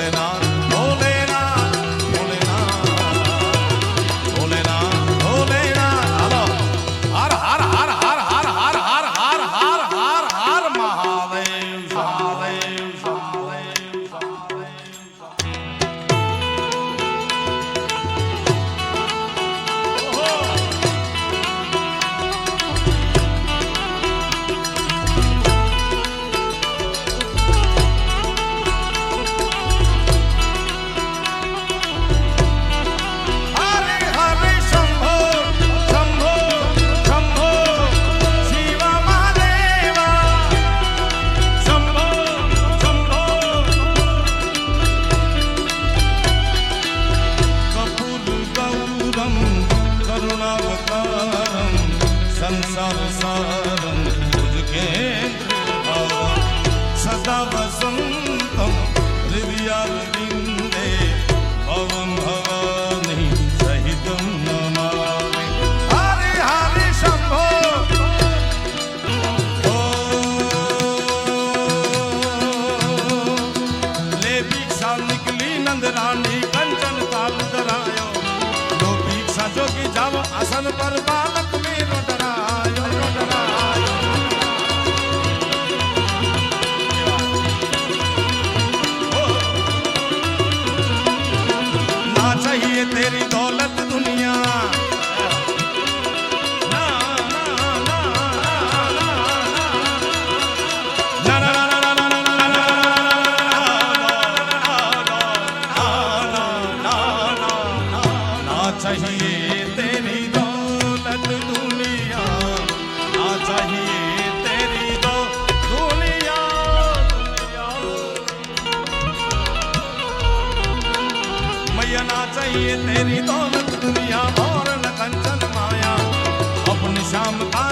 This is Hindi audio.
भोलेनाथ भोलेनाथ भोलेनाथ भोलेनाथ भोलेनाथ हेलो हर हर हर हर हर हर हर हर हर हर हर महादेव महादेव संसार सारं सदा वसंतं हृदयारविन्दे भवं भवानी सहितं नमामि हरे हरे शंभो ले भिक्षा निकली नंद रानी कंचन काल धरायो लो भिक्षा जोगी जाव आसन पर बालक मेरो डरायो डरायो ना चाहिए तेरी दौलत दुनिया ना ना ना ना ना चाहिए तेरी दौलत दुनिया ना चाहिए तेरी दो दुनिया मैया ना चाहिए तेरी दौलत दुनिया और न कंचन माया अपनी शाम का